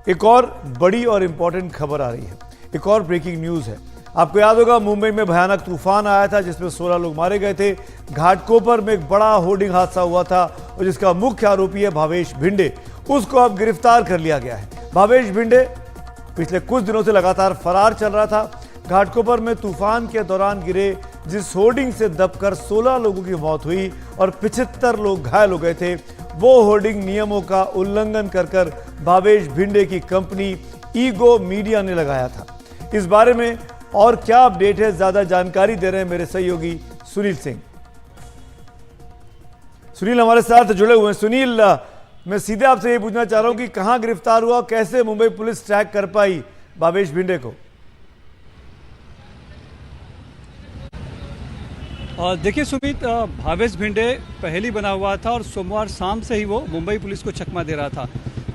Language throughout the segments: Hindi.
एक और बड़ी और इंपॉर्टेंट खबर आ रही है, एक और ब्रेकिंग न्यूज है। आपको याद होगा मुंबई में भयानक तूफान आया था जिसमें 16 लोग मारे गए थे। घाटकोपर में एक बड़ा होर्डिंग हादसा हुआ था और जिसका मुख्य आरोपी है भावेश भिंडे। उसको अब गिरफ्तार कर लिया गया है। भावेश भिंडे पिछले कुछ दिनों से लगातार फरार चल रहा था। घाटकोपर में तूफान के दौरान गिरे जिस होर्डिंग से दबकर 16 लोगों की मौत हुई और 75 लोग घायल हो गए थे, वो होर्डिंग नियमों का उल्लंघन कर भावेश भिंडे की कंपनी ईगो मीडिया ने लगाया था। इस बारे में और क्या अपडेट है, ज्यादा जानकारी दे रहे हैं मेरे सहयोगी सुनील सिंह। सुनील हमारे साथ जुड़े हुए हैं। सुनील, मैं सीधे आपसे ये पूछना चाह रहा हूं कि कहां गिरफ्तार हुआ, कैसे मुंबई पुलिस ट्रैक कर पाई भावेश भिंडे को? देखिए सुमित, भावेश भिंडे पहली बना हुआ था और सोमवार शाम से ही वो मुंबई पुलिस को चकमा दे रहा था।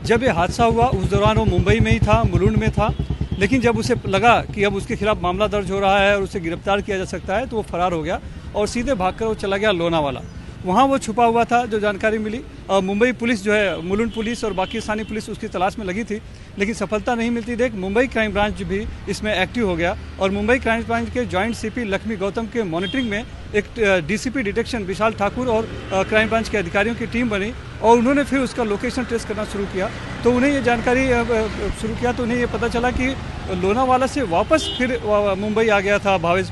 जब ये हादसा हुआ उस दौरान वो मुंबई में ही था, मुलुंड में था, लेकिन जब उसे लगा कि अब उसके खिलाफ मामला दर्ज हो रहा है और उसे गिरफ्तार किया जा सकता है तो वो फरार हो गया और सीधे भागकर वो चला गया लोनावाला। वहाँ वो छुपा हुआ था। जो जानकारी मिली, मुंबई पुलिस जो है, मुलुंड पुलिस और बाकी स्थानीय पुलिस उसकी तलाश में लगी थी, लेकिन सफलता नहीं मिलती देख मुंबई क्राइम ब्रांच भी इसमें एक्टिव हो गया और मुंबई क्राइम ब्रांच के जॉइंट सीपी लक्ष्मी गौतम के मॉनिटरिंग में एक डीसीपी डिटेक्शन विशाल ठाकुर और क्राइम ब्रांच के अधिकारियों की टीम बनी और उन्होंने फिर उसका लोकेशन ट्रेस करना शुरू किया। तो उन्हें ये जानकारी शुरू किया तो उन्हें ये पता चला कि लोनावाला से वापस फिर मुंबई आ गया था भावेश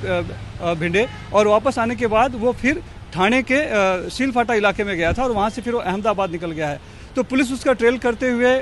भिंडे और वापस आने के बाद वो फिर ठाणे के सीलफाटा इलाके में गया था और वहाँ से फिर वो अहमदाबाद निकल गया है। तो पुलिस उसका ट्रेल करते हुए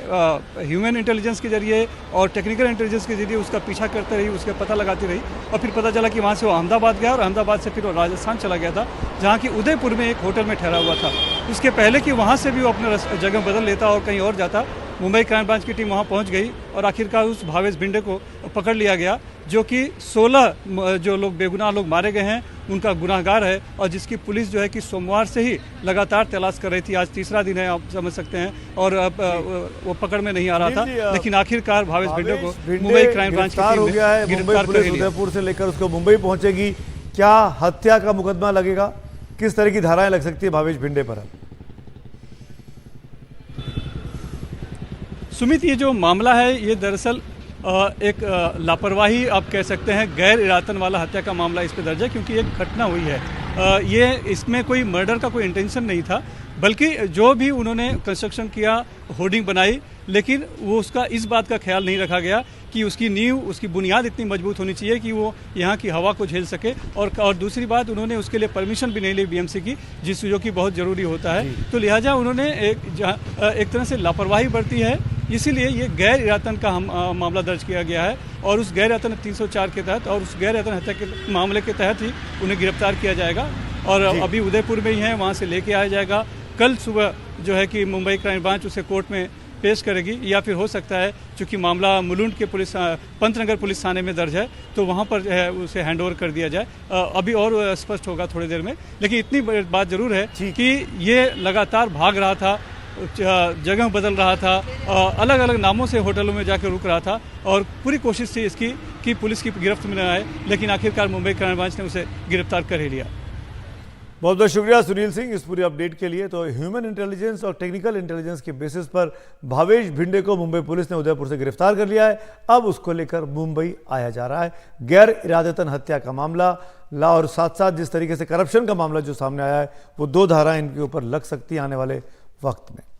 ह्यूमन इंटेलिजेंस के जरिए और टेक्निकल इंटेलिजेंस के जरिए उसका पीछा करते रही, उसका पता लगाती रही और फिर पता चला कि वहाँ से वो अहमदाबाद गया और अहमदाबाद से फिर वो राजस्थान चला गया था, जहाँ की उदयपुर में एक होटल में ठहरा हुआ था। इसके पहले कि वहाँ से भी वो अपना जगह बदल लेता और कहीं और जाता, मुंबई क्राइम ब्रांच की टीम वहाँ पहुँच गई और आखिरकार उस भावेश भिंडे को पकड़ लिया गया, जो कि 16 जो लोग बेगुनाह लोग मारे गए हैं उनका गुनाहगार है और जिसकी पुलिस जो है कि सोमवार से ही लगातार तलाश कर रही थी। आज तीसरा दिन है, आप समझ सकते हैं, और वो पकड़ में नहीं आ रहा था, लेकिन आखिरकार भावेश भिंडे को मुंबई क्राइम ब्रांच की टीम ने गिरफ्तार कर लिया। उदयपुर से लेकर उसको मुंबई पहुंचेगी। क्या हत्या का मुकदमा लगेगा? किस तरह की धाराएं लग सकती है भावेश भिंडे पर? सुमित, ये जो मामला है ये दरअसल एक लापरवाही आप कह सकते हैं, गैर इरादतन वाला हत्या का मामला इस पे दर्ज है, क्योंकि एक घटना हुई है। ये इसमें कोई मर्डर का कोई इंटेंशन नहीं था, बल्कि जो भी उन्होंने कंस्ट्रक्शन किया, होर्डिंग बनाई, लेकिन वो उसका इस बात का ख्याल नहीं रखा गया कि उसकी नींव, उसकी बुनियाद इतनी मजबूत होनी चाहिए कि वो यहाँ की हवा को झेल सके। और दूसरी बात, उन्होंने उसके लिए परमिशन भी नहीं ली बीएमसी की, जो कि बहुत ज़रूरी होता है। तो लिहाजा उन्होंने एक तरह से लापरवाही बरती है, इसीलिए ये गैर इरादतन का मामला दर्ज किया गया है और उस गैर इरादतन 304 के तहत और उस गैर इरादतन हत्या के मामले के तहत ही उन्हें गिरफ्तार किया जाएगा और अभी उदयपुर में ही है, वहाँ से लेके आया जाएगा। कल सुबह जो है कि मुंबई क्राइम ब्रांच उसे कोर्ट में पेश करेगी, या फिर हो सकता है चूँकि मामला मुलुंड के पंतनगर पुलिस थाने में दर्ज है तो वहाँ पर जो है उसे हैंडओवर कर दिया जाए। अभी और स्पष्ट होगा थोड़ी देर में, लेकिन इतनी बात जरूर है कि ये लगातार भाग रहा था, जगह बदल रहा था, अलग अलग नामों से होटलों में जाकर रुक रहा था और पूरी कोशिश थी इसकी कि पुलिस की गिरफ्त में न आए, लेकिन आखिरकार मुंबई क्राइम ब्रांच ने उसे गिरफ्तार कर ही लिया। बहुत बहुत शुक्रिया सुनील सिंह इस पूरी अपडेट के लिए। तो ह्यूमन इंटेलिजेंस और टेक्निकल इंटेलिजेंस के बेसिस पर भावेश भिंडे को मुंबई पुलिस ने उदयपुर से गिरफ्तार कर लिया है। अब उसको लेकर मुंबई आया जा रहा है। गैर इरादतन हत्या का मामला और साथ साथ जिस तरीके से करप्शन का मामला जो सामने आया है, वो दो धाराएं इनके ऊपर लग सकती है आने वाले वक्त में।